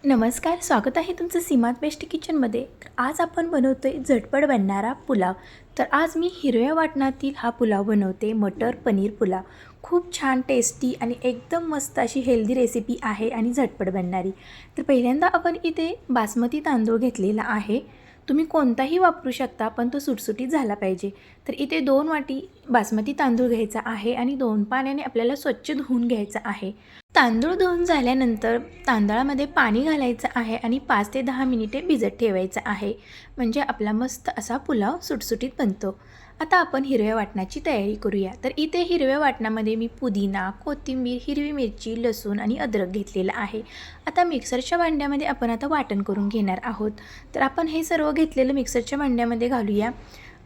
नमस्कार, स्वागत आहे तुमचं सीमात बेस्ट किचनमध्ये। तर आज आपण बनवतोय झटपट बनणारा पुलाव। तर आज मी हिरव्या वाटणातील हा पुलाव बनवते, मटर पनीर पुलाव। खूप छान टेस्टी आणि एकदम मस्त अशी हेल्दी रेसिपी आहे आणि झटपट बनणारी। तर पहिल्यांदा आपण इथे बासमती तांदूळ घेतलेला आहे। तुम्ही कोणताही वापरू शकता, पण तो सुटसुटीत झाला पाहिजे। तर इथे 2 वाटी बासमती तांदूळ घ्यायचा आहे आणि 2 पाण्याने आपल्याला स्वच्छ धुवून घ्यायचा आहे। तांदूळ धुवून झाल्यानंतर तांदळामध्ये पाणी घालायचं आहे आणि 5 ते 10 मिनिटे भिजत ठेवायचं आहे, म्हणजे आपला मस्त असा पुलाव सुटसुटीत बनतो। आता आपण हिरव्या वाटणाची तयारी करूया। तर इथे हिरव्या वाटणामध्ये मी पुदिना, कोथिंबीर, हिरवी मिरची, लसूण आणि अद्रक घेतलेला आहे। आता मिक्सरच्या भांड्यामध्ये आपण वाटण करून घेणार आहोत। तर आपण हे सर्व घेतलेलं मिक्सरच्या भांड्यामध्ये घालूया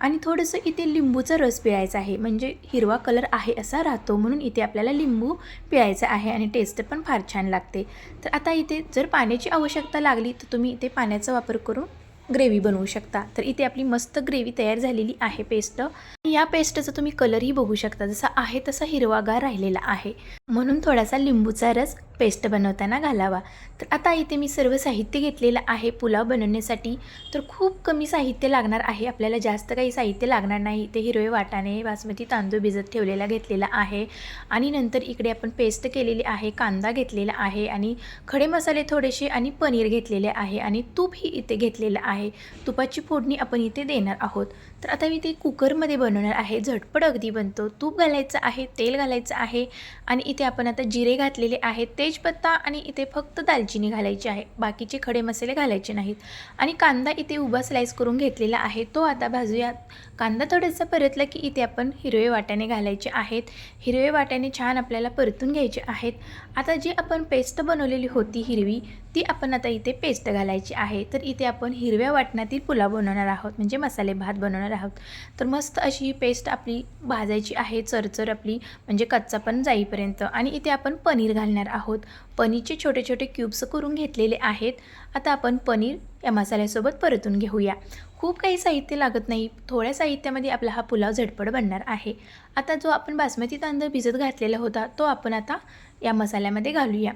आणि थोडंसं इथे लिंबूचा रस पिळायचा आहे, म्हणजे हिरवा कलर आहे असा राहतो, म्हणून इथे आपल्याला लिंबू पिळायचा आहे आणि टेस्ट पण फार छान लागते। तर आता इथे जर पाण्याची आवश्यकता लागली तर तुम्ही इथे पाण्याचा वापर करून ग्रेव्ही बनवू शकता। तर इथे आपली मस्त ग्रेव्ही तयार झालेली आहे पेस्ट। या पेस्टचा तुम्ही कलरही बघू शकता, जसा आहे तसा हिरवागार राहिलेला आहे, म्हणून थोडासा लिंबूचा रस पेस्ट बनवताना घालावा। तर आता इथे मी सर्व साहित्य घेतलेलं आहे पुलाव बनवण्यासाठी। तर खूप कमी साहित्य लागणार आहे, आपल्याला जास्त काही साहित्य लागणार नाही। ते हिरवे वाटाणे, बासमती तांदूळ भिजत ठेवलेला घेतलेला आहे आणि नंतर इकडे आपण पेस्ट केलेली आहे, कांदा घेतलेला आहे आणि खडे मसाले थोडेसे आणि पनीर घेतलेले आहे आणि तूपही इथे घेतलेलं आहे। तुपाची फोडणी आपण इथे देणार आहोत। तर आता मी ते कुकरमध्ये बनवणार आहे, झटपट अगदी बनतो। तूप घालायचं आहे, तेल घालायचं आहे आणि इथे आपण आता जिरे घातलेले आहेत, तेजपत्ता आणि इथे फक्त दालचिनी घालायची आहे, बाकीचे खडे मसाले घालायचे नाहीत। आणि कांदा इथे उभा स्लाइस करून घेतलेला आहे, तो आता भाजूया। कांदा थोडासा परतला की इथे आपण हिरवे वाटाणे घालायचे आहेत। हिरवे वाटाणे छान आपल्याला परतून घ्यायचे आहेत। आता जी आपण पेस्ट बनवलेली होती हिरवी, ती आपण आता इथे पेस्ट घालायची आहे। तर इथे आपण हिरव्या वाटणातील पुलाव बनवणार आहोत, म्हणजे मसाले भात बनवणार आहोत। तर मस्त अशी ही पेस्ट आपली भाजायची आहे, चरचर आपली, म्हणजे कच्चा पण जाईपर्यंत। आणि इथे आपण पनीर घालणार आहोत। पनीरचे छोटे छोटे क्यूब्स करून घेतलेले आहेत। आता आपण पनीर या मसाल्यासोबत परतून घेऊया। खूप काही साहित्य लागत नाही, थोड्या साहित्यामध्ये आपला हा पुलाव झटपट बनणार आहे। आता जो आपण बासमती तांदूळ भिजत घातलेला होता, तो आपण आता या मसाल्यामध्ये घालूया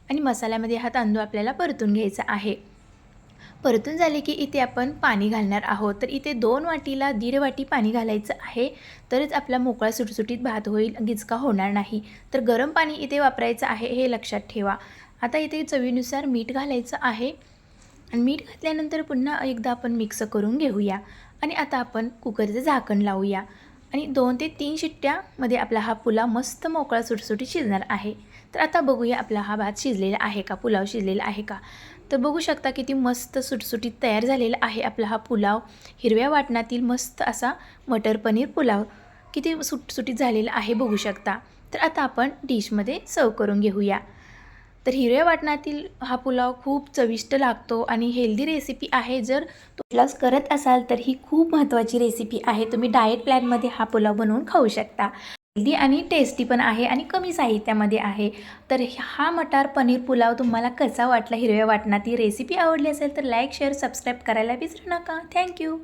आणि मसाल्यामध्ये हा तांदूळ आपल्याला परतून घ्यायचा आहे। परतून झाले की इथे आपण पाणी घालणार आहोत। तर इथे 2 वाटीला 1.5 वाटी पाणी घालायचं आहे, तरच आपला मोकळा सुटसुटीत भात होईल, गिचका होणार नाही। तर गरम पाणी इथे वापरायचं आहे, हे लक्षात ठेवा। आता इथे चवीनुसार मीठ घालायचं आहे आणि मीठ घातल्यानंतर पुन्हा एकदा आपण मिक्स करून घेऊया आणि आता आपण कुकरचं झाकण लावूया आणि 2 ते 3 शिट्ट्यामध्ये आपला हा पुलाव मस्त मोकळा सुटसुटीत शिजणार आहे। तर आता बघूया आपला हा भात शिजलेला आहे का, पुलाव शिजलेला आहे का। तर बघू शकता किती मस्त सुटसुटीत तयार झालेला आहे आपला हा पुलाव। हिरव्या वाटणातील मस्त असा मटर पनीर पुलाव किती सुटसुटीत झालेला आहे बघू शकता। तर आता आपण डिशमध्ये सर्व करून घेऊया। तर हिरव्या वाटणातील हा पुलाव खूप चविष्ट लागतो आणि हेल्दी रेसिपी आहे। जर तुम्ही करत असाल तर ही खूप महत्त्वाची रेसिपी आहे। तुम्ही डाएट प्लॅनमध्ये हा पुलाव बनवून खाऊ शकता। हेल्दी आणि टेस्टी पण आहे आणि कमी साहित्यामध्ये आहे। तर हा मटार पनीर पुलाव तुम्हाला कसा वाटला, हिरव्या वाटणाची रेसिपी आवडली असेल तर लाईक, शेअर, सबस्क्राईब करायला विसरू नका। थँक्यू।